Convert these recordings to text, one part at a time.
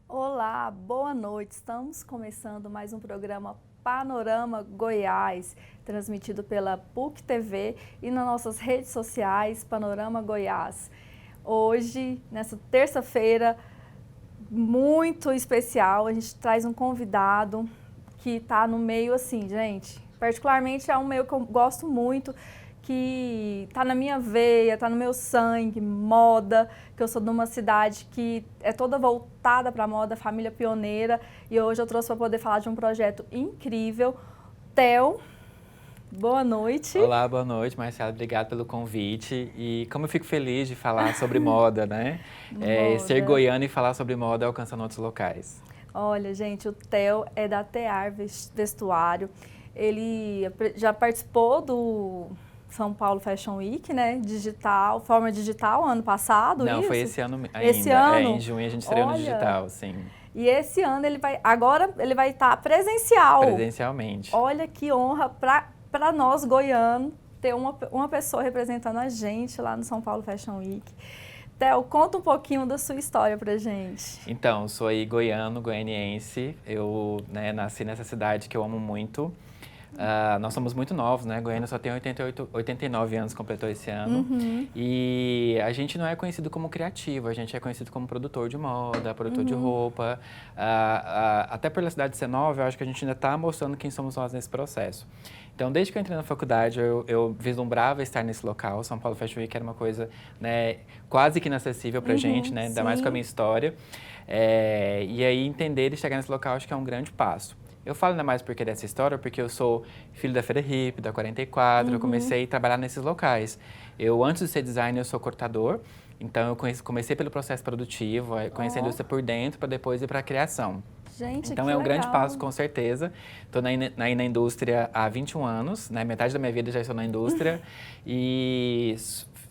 Olá, boa noite. Estamos começando mais um programa Panorama Goiás, transmitido pela PUC TV e nas nossas redes sociais, Panorama Goiás. Hoje, nessa terça-feira, muito especial, a gente traz um convidado que está no meio assim, gente, particularmente é um meio que eu gosto muito, que tá na minha veia, tá no meu sangue, moda, que eu sou de uma cidade que é toda voltada para moda, família pioneira, e hoje eu trouxe para poder falar de um projeto incrível. Theo, boa noite. Olá, boa noite, Marcelo. Obrigado pelo convite. E como eu fico feliz de falar sobre moda, né? Ser Moda. goiano e falar sobre moda alcançando outros locais. Olha, gente, o Theo é da TEAR Vestuário. Ele já participou do São Paulo Fashion Week, né? Digital, forma digital, ano passado, Não, isso? foi esse ano ainda. Esse ano? Em junho a gente estreou no Olha, digital, sim. e esse ano agora ele vai estar presencial. Presencialmente. Olha que honra para nós goianos ter uma pessoa representando a gente lá no São Paulo Fashion Week. Theo, conta um pouquinho da sua história pra gente. Então, sou aí goiano, goianiense. Eu, nasci nessa cidade que eu amo muito. Nós somos muito novos, né? Goiânia só tem 89 anos, completou esse ano. E a gente não é conhecido como criativo, a gente é conhecido como produtor de moda, produtor de roupa. Até pela cidade de ser nova, eu acho que a gente ainda está mostrando quem somos nós nesse processo. Então, desde que eu entrei na faculdade, eu vislumbrava estar nesse local. São Paulo Fashion Week era uma coisa, né, quase que inacessível pra gente, né? Ainda mais com a minha história. E aí, entender e chegar nesse local, acho que é um grande passo. Eu falo ainda mais porque dessa história, porque eu sou filho da Feira Hip, da 44, eu comecei a trabalhar nesses locais. Eu, antes de ser designer, eu sou cortador, então eu comecei pelo processo produtivo, conheci a indústria por dentro, para depois ir para a criação. Gente, Então que é um legal. grande passo, com certeza. Estou na indústria há 21 anos, né? Metade da minha vida já estou na indústria. E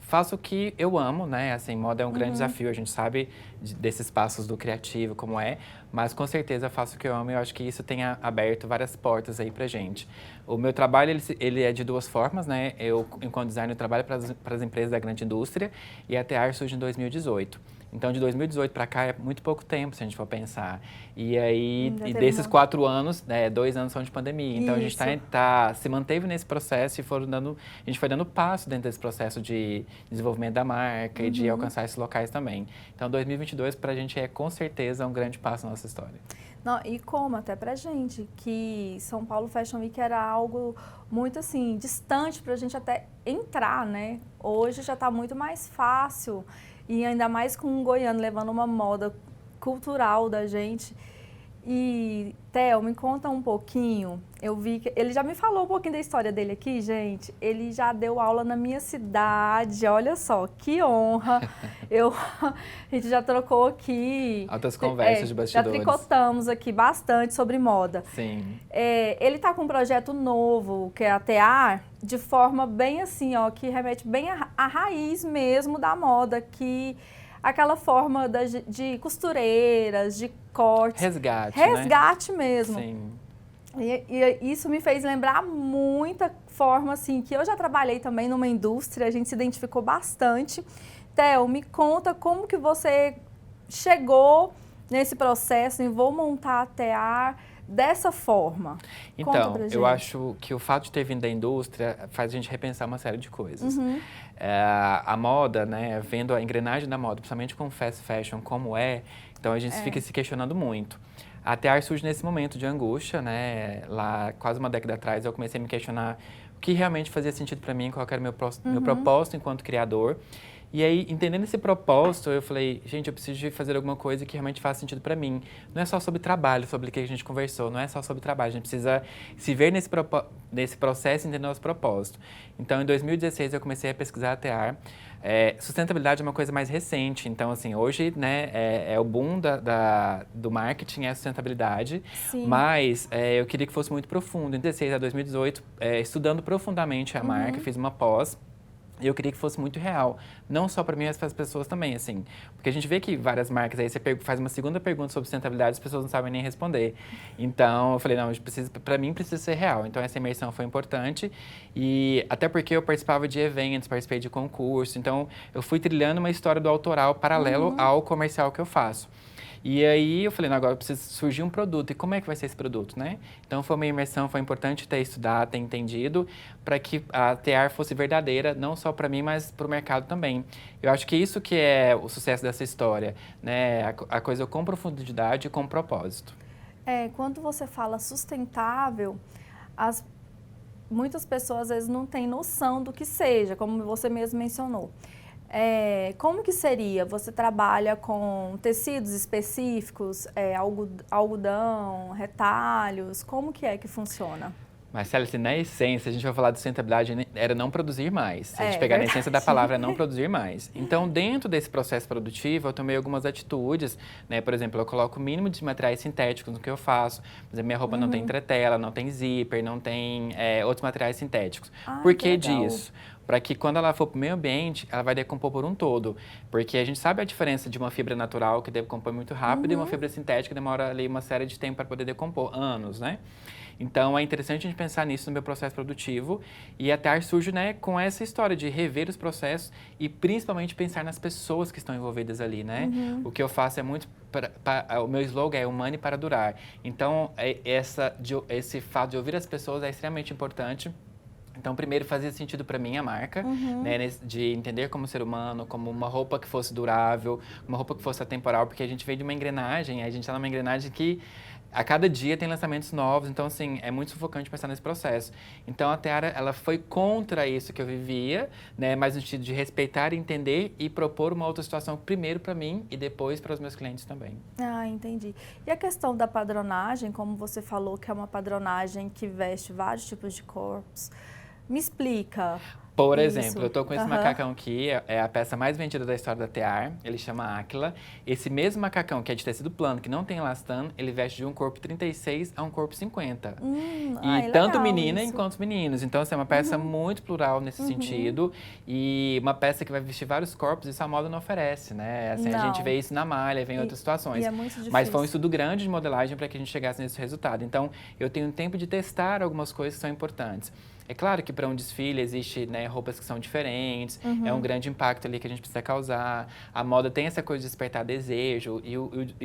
faço o que eu amo, né? Assim, moda é um grande desafio, a gente sabe desses passos do criativo, como é. Mas com certeza faço o que eu amo e eu acho que isso tem aberto várias portas aí pra gente. O meu trabalho, ele é de duas formas, né? Eu, enquanto designer, eu trabalho para as empresas da grande indústria e a TEAR surge em 2018. Então, de 2018 para cá é muito pouco tempo, se a gente for pensar. E aí, desses 4 anos, 2 anos são de pandemia. Então, a gente se manteve nesse processo e a gente foi dando passo dentro desse processo de desenvolvimento da marca e de alcançar esses locais também. Então, 2022 para a gente é, com certeza, um grande passo na nossa história. Não, e como até pra gente, que São Paulo Fashion Week era algo muito assim, distante pra gente até entrar, né? Hoje já tá muito mais fácil. E ainda mais com um goiano levando uma moda cultural da gente. E, Theo, me conta um pouquinho. Eu vi que ele já me falou um pouquinho da história dele aqui, gente. Ele já deu aula na minha cidade. Olha só, que honra. A gente já trocou aqui. Altas conversas de bastidores. Já tricotamos aqui bastante sobre moda. Sim. Ele tá com um projeto novo, que é a TEAR, de forma bem assim, ó, que remete bem à raiz mesmo da moda, que aquela forma de costureiras, de cortes. Resgate mesmo. Sim. E isso me fez lembrar muita forma, assim, que eu já trabalhei também numa indústria, a gente se identificou bastante. Theo, me conta como que você chegou nesse processo em vou montar a TEAR dessa forma. Então, eu acho que o fato de ter vindo da indústria faz a gente repensar uma série de coisas. A moda, né, vendo a engrenagem da moda, principalmente com fast fashion como então a gente fica se questionando muito. A TEAR surge nesse momento de angústia, né, lá quase uma década atrás eu comecei a me questionar o que realmente fazia sentido para mim, qual era o meu propósito enquanto criador. E aí, entendendo esse propósito, eu falei, gente, eu preciso de fazer alguma coisa que realmente faça sentido para mim. Não é só sobre trabalho, sobre o que a gente conversou, não é só sobre trabalho, a gente precisa se ver nesse processo e entender o nosso propósito. Então, em 2016, eu comecei a pesquisar a TEAR. Sustentabilidade é uma coisa mais recente, então, assim, hoje, né, é o boom do marketing, é a sustentabilidade, mas eu queria que fosse muito profundo. Em 2016 a 2018, estudando profundamente a marca, fiz uma pós. E eu queria que fosse muito real, não só para mim, mas para as pessoas também, assim. Porque a gente vê que várias marcas, aí você faz uma segunda pergunta sobre sustentabilidade, as pessoas não sabem nem responder. Então, eu falei, não, para mim precisa ser real. Então, essa imersão foi importante. E até porque eu participava de eventos, participei de concurso. Então, eu fui trilhando uma história do autoral paralelo ao comercial que eu faço. E aí eu falei, não, agora precisa surgir um produto. E como é que vai ser esse produto, né? Então foi uma imersão, foi importante ter estudado, ter entendido, para que a TR fosse verdadeira, não só para mim, mas para o mercado também. Eu acho que isso que é o sucesso dessa história, né? A coisa com profundidade e com propósito. Quando você fala sustentável, muitas pessoas às vezes não têm noção do que seja, como você mesmo mencionou. Como que seria? Você trabalha com tecidos específicos, algodão, retalhos? Como que é que funciona? Marcela, assim, na essência, a gente vai falar de sustentabilidade, era não produzir mais. Se a gente pegar na essência da palavra, é não produzir mais. Então, dentro desse processo produtivo, eu tomei algumas atitudes, né? Por exemplo, eu coloco o mínimo de materiais sintéticos no que eu faço. Por exemplo, minha roupa não tem entretela, não tem zíper, não tem outros materiais sintéticos. Por que disso? Para que quando ela for para o meio ambiente, ela vai decompor por um todo. Porque a gente sabe a diferença de uma fibra natural, que decompõe muito rápido, e uma fibra sintética que demora ali uma série de tempo para poder decompor, anos, né? Então, é interessante a gente pensar nisso no meu processo produtivo, e a TR surge, né, com essa história de rever os processos e principalmente pensar nas pessoas que estão envolvidas ali, né? O que eu faço é muito... o meu slogan é humane para durar. Então, esse fato de ouvir as pessoas é extremamente importante. Então, primeiro, fazia sentido para mim a marca, né, de entender como ser humano, como uma roupa que fosse durável, uma roupa que fosse atemporal, porque a gente veio de uma engrenagem, a gente está numa engrenagem que a cada dia tem lançamentos novos, então, assim, é muito sufocante pensar nesse processo. Então, a Teara, ela foi contra isso que eu vivia, né, mas no sentido de respeitar, entender e propor uma outra situação, primeiro para mim e depois para os meus clientes também. Ah, entendi. E a questão da padronagem, como você falou que é uma padronagem que veste vários tipos de corpos, me explica. Por exemplo, eu tô com esse macacão aqui, é a peça mais vendida da história da TR, ele chama Áquila. Esse mesmo macacão, que é de tecido plano, que não tem elastano, ele veste de um corpo 36 a um corpo 50. E tanto menina quanto meninos. Então, assim, é uma peça muito plural nesse sentido. E uma peça que vai vestir vários corpos, isso a moda não oferece, né? Assim, a gente vê isso na malha, vê em outras situações. É muito difícil. Mas foi um estudo grande de modelagem para que a gente chegasse nesse resultado. Então, eu tenho tempo de testar algumas coisas que são importantes. É claro que para um desfile existe, né, roupas que são diferentes, é um grande impacto ali que a gente precisa causar. A moda tem essa coisa de despertar desejo, e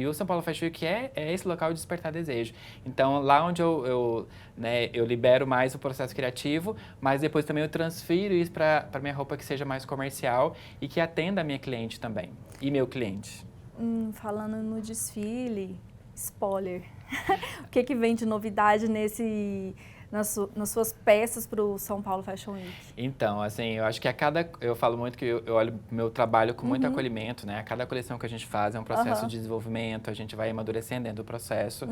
o São Paulo Fashion Week é esse local de despertar desejo. Então, lá onde eu libero mais o processo criativo, mas depois também eu transfiro isso para minha roupa que seja mais comercial e que atenda a minha cliente também, e meu cliente. Falando no desfile, spoiler, o que vem de novidade nas suas peças para o São Paulo Fashion Week? Então, assim, eu acho que eu falo muito que eu olho meu trabalho com muito acolhimento, né? A cada coleção que a gente faz é um processo de desenvolvimento, a gente vai amadurecendo dentro do processo.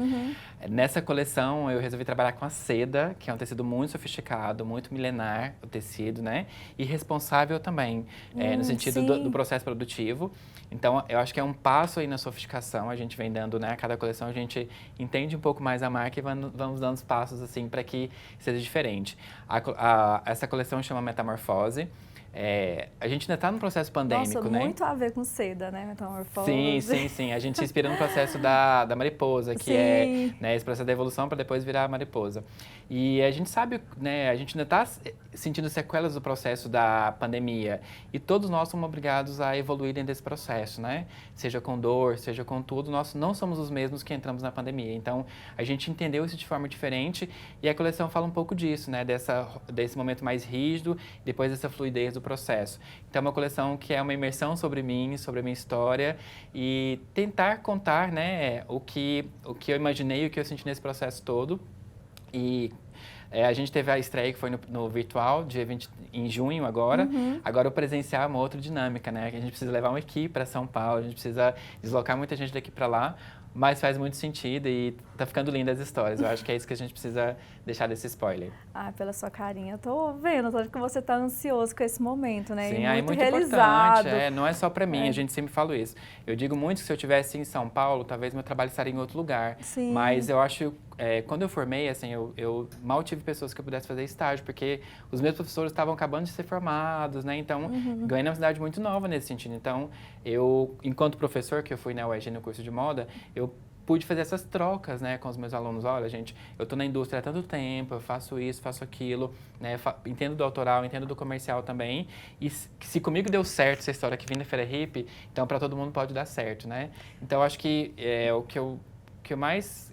Nessa coleção, eu resolvi trabalhar com a seda, que é um tecido muito sofisticado, muito milenar, o tecido, né? E responsável também, no sentido do processo produtivo. Então, eu acho que é um passo aí na sofisticação, a gente vem dando, né? A cada coleção a gente entende um pouco mais a marca e vamos dando os passos, assim, para que seja diferente. Essa coleção chama Metamorfose. A gente ainda está no processo pandêmico, né? Muito a ver com seda, né? Metamorfose. Sim. A gente se inspira no processo da mariposa, que é, né, esse processo da evolução para depois virar a mariposa. E a gente sabe, né? A gente ainda está sentindo sequelas do processo da pandemia. E todos nós somos obrigados a evoluir dentro desse processo, né? Seja com dor, seja com tudo, nós não somos os mesmos que entramos na pandemia. Então, a gente entendeu isso de forma diferente e a coleção fala um pouco disso, né? Desse momento mais rígido, depois dessa fluidez do processo. Então, é uma coleção que é uma imersão sobre mim, sobre a minha história e tentar contar, né, o que eu imaginei, o que eu senti nesse processo todo. E a gente teve a estreia que foi no virtual, dia 20, em junho agora. Agora o presencial é uma outra dinâmica, né? A gente precisa levar uma equipe para São Paulo, a gente precisa deslocar muita gente daqui para lá. Mas faz muito sentido e tá ficando linda as histórias. Eu acho que é isso que a gente precisa deixar desse spoiler. Pela sua carinha, eu tô vendo, tô que você tá ansioso com esse momento, né? Sim, e muito realizado. Importante. Não é só para mim, a gente sempre fala isso. Eu digo muito que se eu estivesse em São Paulo, talvez meu trabalho estaria em outro lugar. Sim. Mas eu acho, quando eu formei, assim, eu mal tive pessoas que eu pudesse fazer estágio, porque os meus professores estavam acabando de ser formados, né? Então, ganhei uma cidade muito nova nesse sentido. Então, eu, enquanto professor, que eu fui na UEG no curso de moda, eu pude fazer essas trocas, né, com os meus alunos. Olha, gente, eu estou na indústria há tanto tempo, eu faço isso, faço aquilo, né, entendo do autoral, entendo do comercial também. E se comigo deu certo essa história que vim da Feira Hippie, então para todo mundo pode dar certo, né? Então, acho que o que eu mais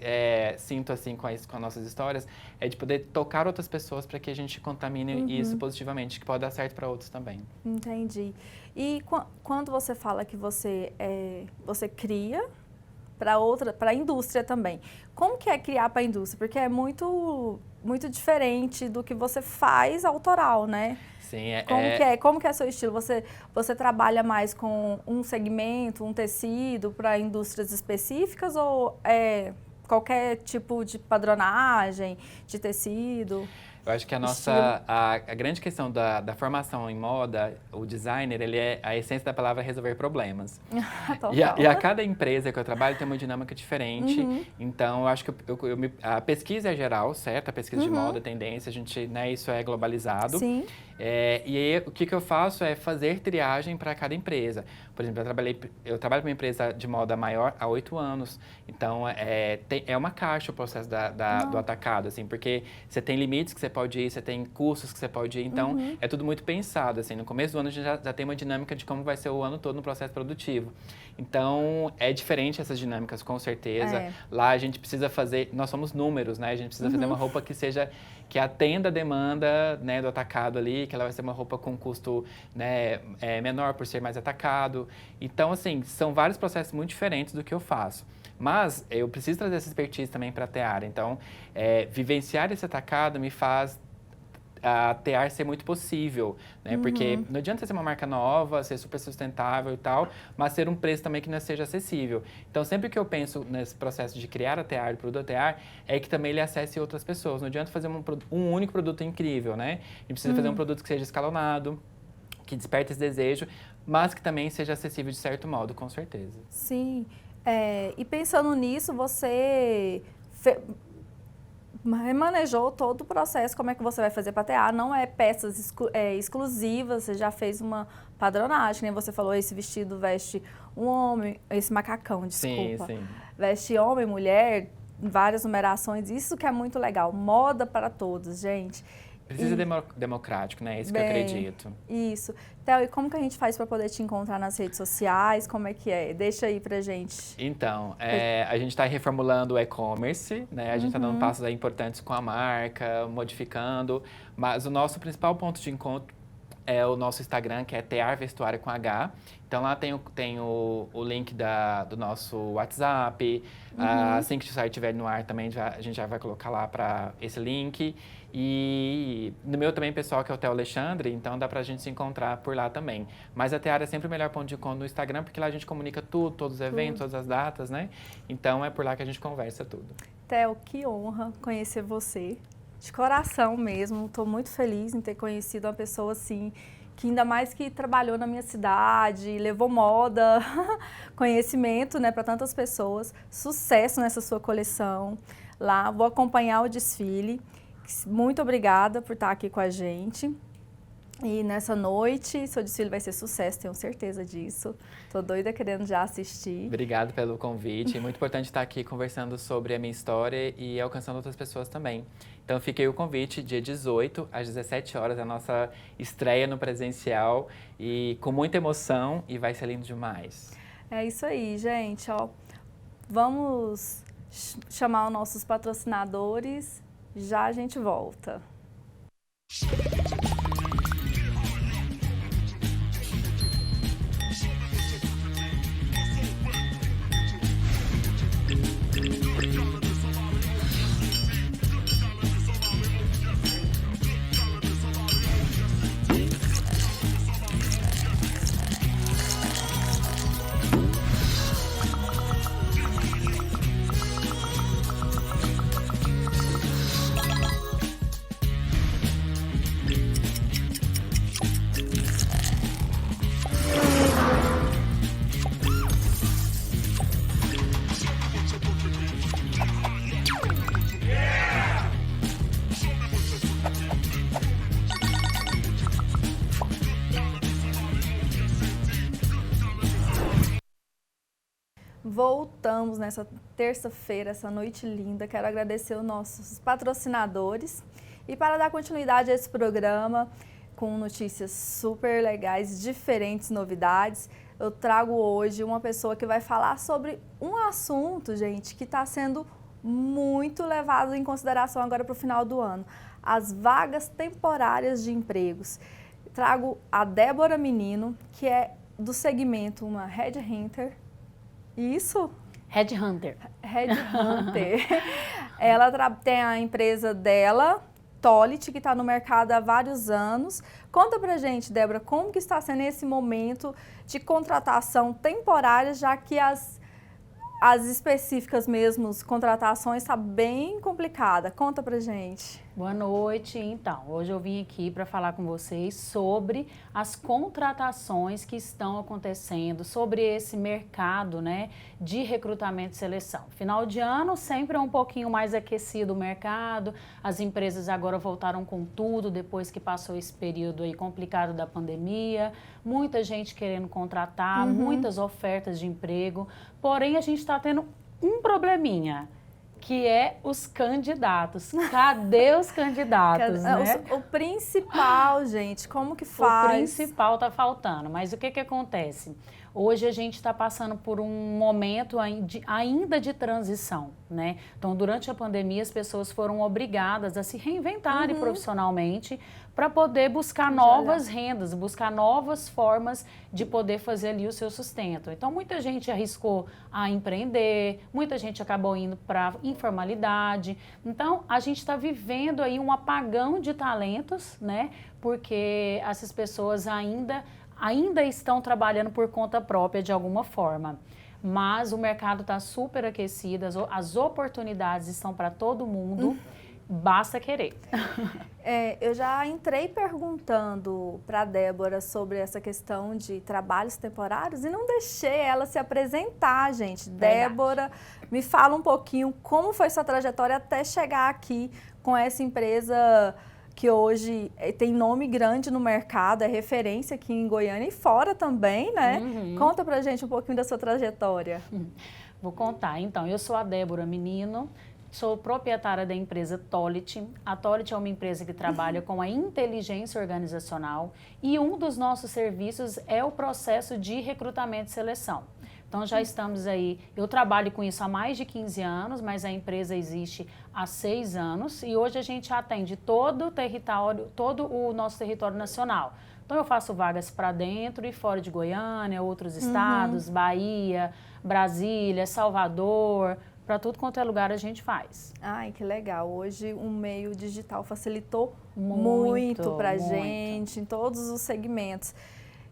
sinto assim com as nossas histórias é de poder tocar outras pessoas para que a gente contamine isso positivamente, que pode dar certo para outros também. Entendi. E quando você fala que você cria para a indústria também, como que é criar para a indústria? Porque é muito diferente do que você faz autoral, né? Sim, Como que é seu estilo? Você trabalha mais com um segmento, um tecido para indústrias específicas ou qualquer tipo de padronagem de tecido? Eu acho que a grande questão da formação em moda, o designer, a essência da palavra é resolver problemas. E a cada empresa que eu trabalho tem uma dinâmica diferente. Então, eu acho que a pesquisa é geral, certo? A pesquisa de moda, tendência, a gente, né, isso é globalizado. Sim. E aí, o que eu faço é fazer triagem para cada empresa. Por exemplo, eu trabalho para uma empresa de moda maior há 8 anos. Então, é uma caixa o processo do atacado, assim, porque você tem limites que você pode ir, você tem custos que você pode ir. Então, é tudo muito pensado, assim. No começo do ano, a gente já tem uma dinâmica de como vai ser o ano todo no processo produtivo. Então, é diferente essas dinâmicas, com certeza. Lá, a gente precisa fazer... Nós somos números, né? A gente precisa fazer uma roupa que atenda a demanda, né, do atacado ali, que ela vai ser uma roupa com custo, né, menor por ser mais atacado. Então, assim, são vários processos muito diferentes do que eu faço. Mas eu preciso trazer essa expertise também para a Teara. Então, vivenciar esse atacado me faz a Tear ser muito possível, né? Porque não adianta ser uma marca nova, ser super sustentável e tal, mas ser um preço também que não seja acessível. Então, sempre que eu penso nesse processo de criar a Tear, o produto Tear, é que também ele acesse outras pessoas. Não adianta fazer um único produto incrível, né? A gente precisa fazer um produto que seja escalonado, que desperte esse desejo, mas que também seja acessível de certo modo, com certeza. Sim. E pensando nisso, você remanejou todo o processo, como é que você vai fazer para tear, não é peças exclusivas, você já fez uma padronagem, né? Você falou, esse vestido veste um homem, esse macacão, desculpa, sim. Veste homem, mulher, várias numerações, isso que é muito legal, moda para todos, gente. Precisa ser democrático, né? É isso que eu acredito. Isso. Theo, e como que a gente faz para poder te encontrar nas redes sociais? Como é que é? Deixa aí pra gente. Então, a gente está reformulando o e-commerce, né? A gente está dando passos aí importantes com a marca, modificando. Mas o nosso principal ponto de encontro é o nosso Instagram, que é Tear Vestuário com H. Então, lá tem o link do nosso WhatsApp. Assim que o site estiver no ar também, a gente já vai colocar lá para esse link. E no meu também, pessoal, que é o Theo Alexandre, então dá pra gente se encontrar por lá também. Mas a Teara é sempre o melhor ponto de encontro no Instagram, porque lá a gente comunica tudo, todos os eventos, todas as datas, né? Então é por lá que a gente conversa tudo. Theo, que honra conhecer você. De coração mesmo, estou muito feliz em ter conhecido uma pessoa assim, que ainda mais que trabalhou na minha cidade, levou moda, conhecimento, né, para tantas pessoas. Sucesso nessa sua coleção lá. Vou acompanhar o desfile. Muito obrigada por estar aqui com a gente. E nessa noite, seu desfile vai ser sucesso, tenho certeza disso. Tô doida querendo já assistir. Obrigado pelo convite. É muito importante estar aqui conversando sobre a minha história e alcançando outras pessoas também. Então, fica aí o convite, dia 18, às 17 horas, a nossa estreia no presencial. E com muita emoção, e vai ser lindo demais. É isso aí, gente. Ó, vamos chamar os nossos patrocinadores. Já a gente volta. voltamos nessa terça-feira, essa noite linda. Quero agradecer os nossos patrocinadores. E para dar continuidade a esse programa, com notícias super legais, diferentes novidades, eu trago hoje uma pessoa que vai falar sobre um assunto, gente, que está sendo muito levado em consideração agora para o final do ano. As vagas temporárias de empregos. Trago a Débora Menino, que é do segmento uma Headhunter. Isso? Headhunter. Headhunter. Ela tem a empresa dela, Tolit, que está no mercado há vários anos. Conta pra gente, Débora, como que está sendo esse momento de contratação temporária, já que as específicas mesmo, contratações, está bem complicada. Conta pra gente. Boa noite. Então, hoje eu vim aqui para falar com vocês sobre as contratações que estão acontecendo, sobre esse mercado, né, de recrutamento e seleção. Final de ano sempre é um pouquinho mais aquecido o mercado, as empresas agora voltaram com tudo depois que passou esse período aí complicado da pandemia, muita gente querendo contratar, muitas ofertas de emprego, porém a gente está tendo um probleminha, que é os candidatos. Cadê os candidatos, né? O principal, gente, como que faz? O principal está faltando, mas o que acontece? Hoje a gente está passando por um momento ainda de transição, né? Então, durante a pandemia, as pessoas foram obrigadas a se reinventarem profissionalmente para poder buscar novas rendas, buscar novas formas de poder fazer ali o seu sustento. Então, muita gente arriscou a empreender, muita gente acabou indo para informalidade. Então, a gente está vivendo aí um apagão de talentos, né? Porque essas pessoas ainda estão trabalhando por conta própria de alguma forma. Mas o mercado está super aquecido, as oportunidades estão para todo mundo, basta querer. Eu já entrei perguntando para a Débora sobre essa questão de trabalhos temporários e não deixei ela se apresentar, gente. Verdade. Débora, me fala um pouquinho como foi sua trajetória até chegar aqui com essa empresa que hoje tem nome grande no mercado, é referência aqui em Goiânia e fora também, né? Conta pra gente um pouquinho da sua trajetória. Vou contar. Então, eu sou a Débora Menino, sou proprietária da empresa Tolit. A Tolit é uma empresa que trabalha com a inteligência organizacional e um dos nossos serviços é o processo de recrutamento e seleção. Então, já estamos aí, eu trabalho com isso há mais de 15 anos, mas a empresa existe há 6 anos e hoje a gente atende todo o nosso território nacional. Então, eu faço vagas para dentro e fora de Goiânia, outros estados, Bahia, Brasília, Salvador, para tudo quanto é lugar a gente faz. Ai, que legal. Hoje o meio digital facilitou muito para a gente, em todos os segmentos.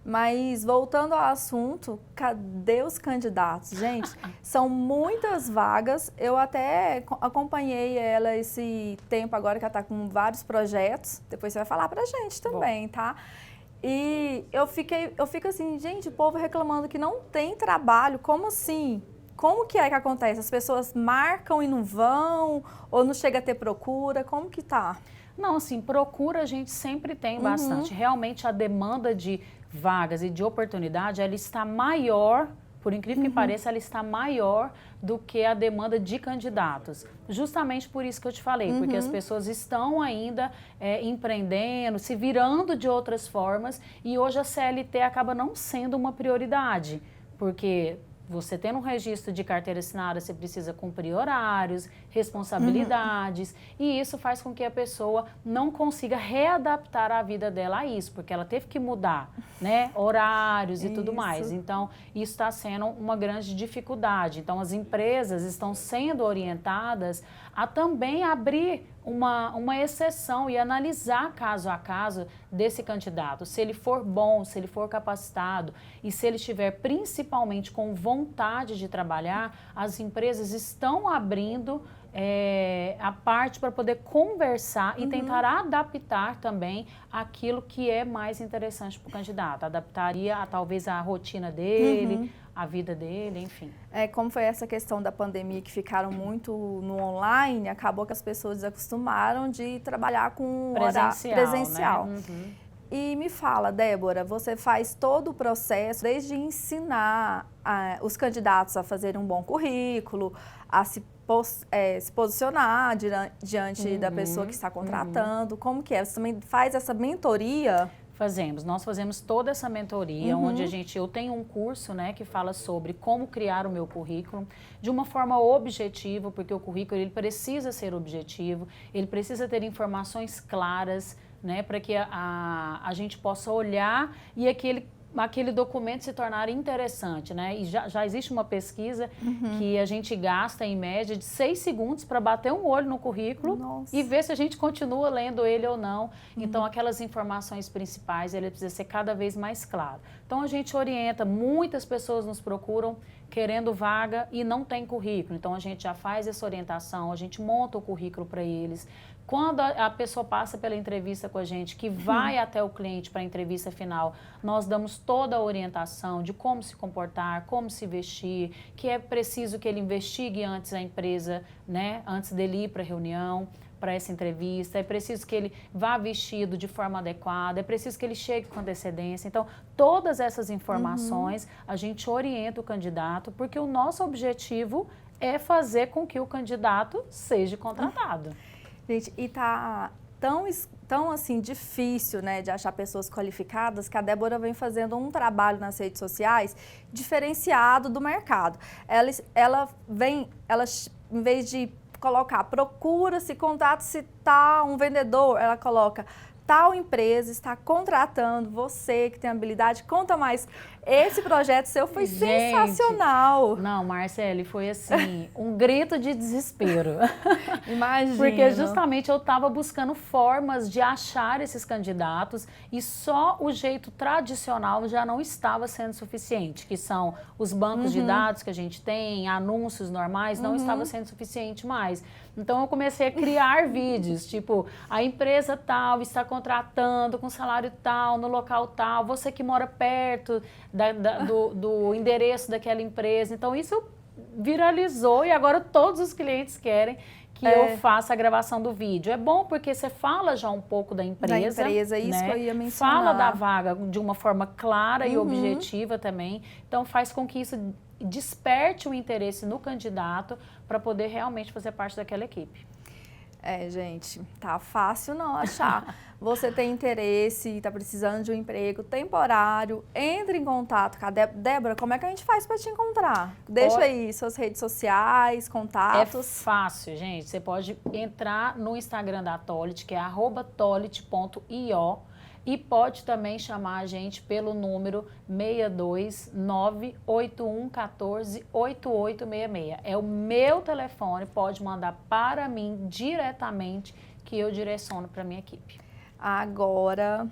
Mas, voltando ao assunto, cadê os candidatos? Gente, são muitas vagas. Eu até acompanhei ela esse tempo agora que ela está com vários projetos. Depois você vai falar pra gente também, tá? E eu fico assim, gente, o povo reclamando que não tem trabalho. Como assim? Como que é que acontece? As pessoas marcam e não vão? Ou não chega a ter procura? Como que tá? Não, assim, procura a gente sempre tem bastante. Realmente a demanda de vagas e de oportunidade, ela está maior, por incrível que pareça, ela está maior do que a demanda de candidatos. Justamente por isso que eu te falei, porque as pessoas estão ainda empreendendo, se virando de outras formas e hoje a CLT acaba não sendo uma prioridade, porque você tendo um registro de carteira assinada, você precisa cumprir horários, responsabilidades, e isso faz com que a pessoa não consiga readaptar a vida dela a isso, porque ela teve que mudar, né, horários e tudo mais. Então, isso está sendo uma grande dificuldade. Então, as empresas estão sendo orientadas a também abrir uma exceção e analisar caso a caso desse candidato, se ele for bom, se ele for capacitado e se ele estiver principalmente com vontade de trabalhar, as empresas estão abrindo a parte para poder conversar e tentar adaptar também aquilo que é mais interessante para o candidato. Adaptaria talvez a rotina dele, a vida dele, enfim. Como foi essa questão da pandemia que ficaram muito no online, acabou que as pessoas desacostumaram de trabalhar com presencial. presencial. Né? E me fala, Débora, você faz todo o processo, desde ensinar os candidatos a fazerem um bom currículo, a se posicionar diante da pessoa que está contratando, como que é? Você também faz essa mentoria? Nós fazemos toda essa mentoria, onde eu tenho um curso, né, que fala sobre como criar o meu currículo de uma forma objetiva, porque o currículo ele precisa ser objetivo, ele precisa ter informações claras, né, para que a gente possa olhar e aquele documento se tornar interessante, né? E já existe uma pesquisa que a gente gasta em média de 6 segundos para bater um olho no currículo e ver se a gente continua lendo ele ou não. Então, aquelas informações principais, ele precisa ser cada vez mais claro. Então, a gente orienta, muitas pessoas nos procuram querendo vaga e não tem currículo. Então, a gente já faz essa orientação, a gente monta o currículo para eles. Quando a pessoa passa pela entrevista com a gente, que vai até o cliente para a entrevista final, nós damos toda a orientação de como se comportar, como se vestir, que é preciso que ele investigue antes a empresa, né, antes dele ir para a reunião, para essa entrevista, é preciso que ele vá vestido de forma adequada, é preciso que ele chegue com antecedência. Então, todas essas informações a gente orienta o candidato, porque o nosso objetivo é fazer com que o candidato seja contratado. Gente, e tá tão assim difícil, né, de achar pessoas qualificadas, que a Débora vem fazendo um trabalho nas redes sociais diferenciado do mercado. Ela em vez de colocar procura-se, contata-se tal um vendedor, ela coloca tal empresa está contratando você que tem habilidade. Conta mais. Esse projeto seu foi sensacional. Não, Marcele, foi assim, um grito de desespero. Imagina. Porque justamente eu estava buscando formas de achar esses candidatos e só o jeito tradicional já não estava sendo suficiente, que são os bancos de dados que a gente tem, anúncios normais, não estava sendo suficiente mais. Então eu comecei a criar vídeos, tipo, a empresa tal está contratando com salário tal, no local tal, você que mora perto do endereço daquela empresa. Então isso viralizou e agora todos os clientes querem que eu faça a gravação do vídeo. É bom porque você fala já um pouco da empresa. Isso que eu ia mencionar. Fala da vaga de uma forma clara e objetiva também. Então faz com que isso desperte o interesse no candidato para poder realmente fazer parte daquela equipe. Gente, tá fácil não achar. Você tem interesse, tá precisando de um emprego temporário, entre em contato com a Débora. Como é que a gente faz para te encontrar? Deixa aí suas redes sociais, contatos. É fácil, gente. Você pode entrar no Instagram da Tolit, que é @tolit.io. E pode também chamar a gente pelo número 62981148866. É o meu telefone, pode mandar para mim diretamente que eu direciono para a minha equipe. Agora,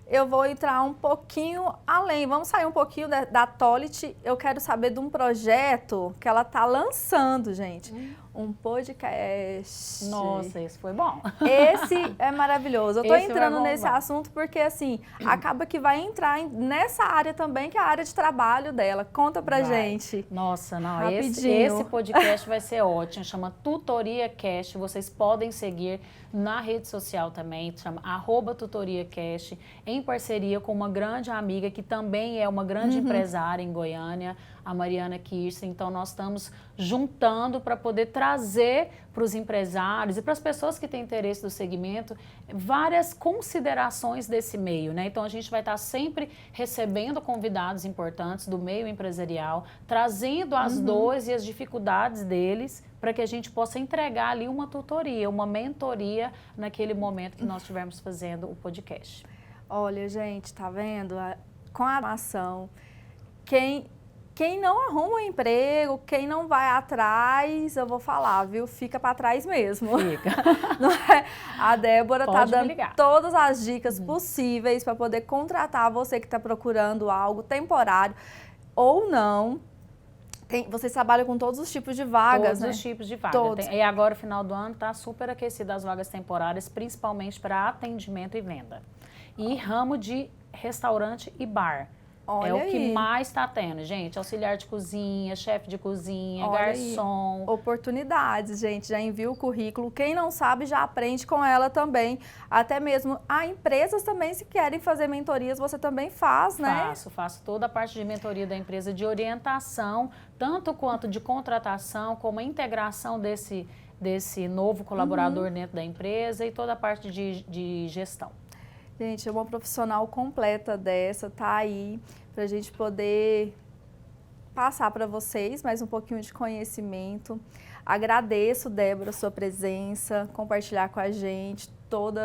eu vou entrar um pouquinho além. Vamos sair um pouquinho da Tolit. Eu quero saber de um projeto que ela está lançando, gente. Um podcast. Nossa, esse foi bom. Esse é maravilhoso. Eu tô entrando nesse assunto porque, assim, acaba que vai entrar nessa área também, que é a área de trabalho dela. Conta pra gente. Nossa, não, esse podcast vai ser ótimo. Chama Tutoria Cast. Vocês podem seguir na rede social também. Chama @tutoriacast, em parceria com uma grande amiga que também é uma grande empresária em Goiânia, a Mariana Kirsten. Então, nós estamos juntando para poder trazer para os empresários e para as pessoas que têm interesse do segmento várias considerações desse meio, né? Então, a gente vai estar sempre recebendo convidados importantes do meio empresarial, trazendo as dores e as dificuldades deles para que a gente possa entregar ali uma tutoria, uma mentoria naquele momento que nós estivermos fazendo o podcast. Olha, gente, tá vendo? Com a ação, quem não arruma um emprego, quem não vai atrás, eu vou falar, viu? Fica para trás mesmo. Fica. Não é? A Débora tá dando ligar. todas as dicas possíveis para poder contratar você que está procurando algo temporário ou não. Vocês trabalham com todos os tipos de vagas, né? Todos os tipos de vagas. E agora, final do ano, está super aquecida as vagas temporárias, principalmente para atendimento e venda. E ramo de restaurante e bar. Olha é o que aí. mais está tendo, gente. Auxiliar de cozinha, chefe de cozinha, Olha garçom. aí. Oportunidades, gente. Já envia o currículo. Quem não sabe, já aprende com ela também. Até mesmo empresas também, se querem fazer mentorias, você também faz, né? Faço toda a parte de mentoria da empresa, de orientação, tanto quanto de contratação, como a integração desse novo colaborador dentro da empresa e toda a parte de gestão. Gente, é uma profissional completa dessa, tá aí para a gente poder passar para vocês mais um pouquinho de conhecimento. Agradeço, Débora, a sua presença, compartilhar com a gente todo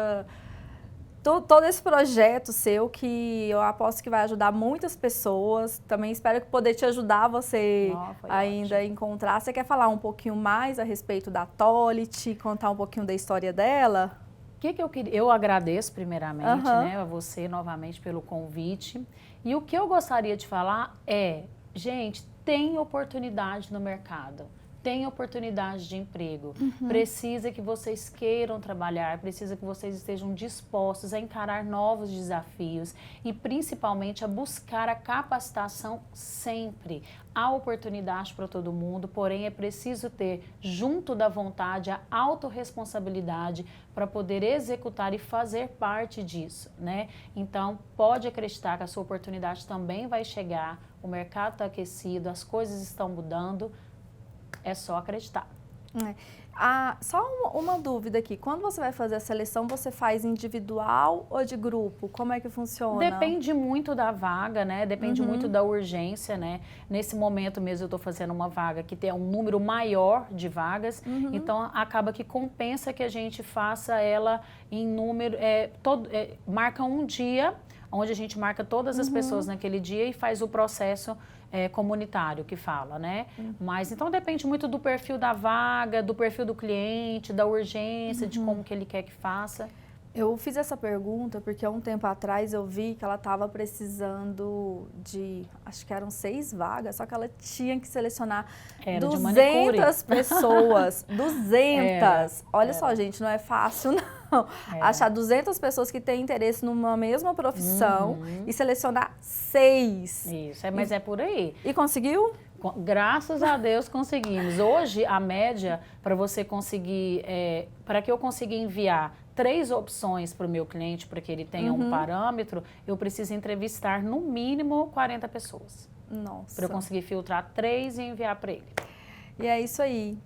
esse projeto seu, que eu aposto que vai ajudar muitas pessoas. Também espero poder te ajudar, você ainda ótimo. encontrar. Você quer falar um pouquinho mais a respeito da Tolit, contar um pouquinho da história dela? Que eu queria? Eu agradeço primeiramente, né, a você novamente pelo convite. E o que eu gostaria de falar é, gente, tem oportunidade no mercado. Tem oportunidade de emprego. Precisa que vocês queiram trabalhar, precisa que vocês estejam dispostos a encarar novos desafios e principalmente a buscar a capacitação sempre. Há oportunidade para todo mundo, porém é preciso ter, junto da vontade, a autorresponsabilidade para poder executar e fazer parte disso, né? Então, pode acreditar que a sua oportunidade também vai chegar, o mercado está aquecido, as coisas estão mudando. É só acreditar. Só uma dúvida aqui. Quando você vai fazer a seleção, você faz individual ou de grupo? Como é que funciona? Depende muito da vaga, né? Depende muito da urgência, né? Nesse momento mesmo eu estou fazendo uma vaga que tem um número maior de vagas, então acaba que compensa que a gente faça ela em número, marca um dia, onde a gente marca todas as pessoas naquele dia e faz o processo comunitário que fala, né? Mas então depende muito do perfil da vaga, do perfil do cliente, da urgência, de como que ele quer que faça. Eu fiz essa pergunta porque há um tempo atrás eu vi que ela estava precisando de, acho que eram 6 vagas, só que ela tinha que selecionar 200 pessoas. 200! Olha só, gente, não é fácil, não. Achar 200 pessoas que têm interesse numa mesma profissão e selecionar 6. Isso, mas é por aí. E conseguiu? Graças a Deus conseguimos. Hoje, a média para você conseguir, para que eu consiga enviar 3 opções para o meu cliente, para que ele tenha um parâmetro, eu preciso entrevistar no mínimo 40 pessoas. Nossa. Para eu conseguir filtrar 3 e enviar para ele. E é isso aí.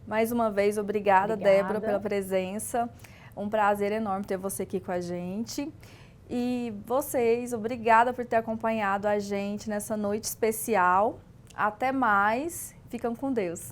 Mais uma vez, obrigada, Débora, pela presença. Um prazer enorme ter você aqui com a gente. E vocês, obrigada por ter acompanhado a gente nessa noite especial. Até mais. Ficam com Deus.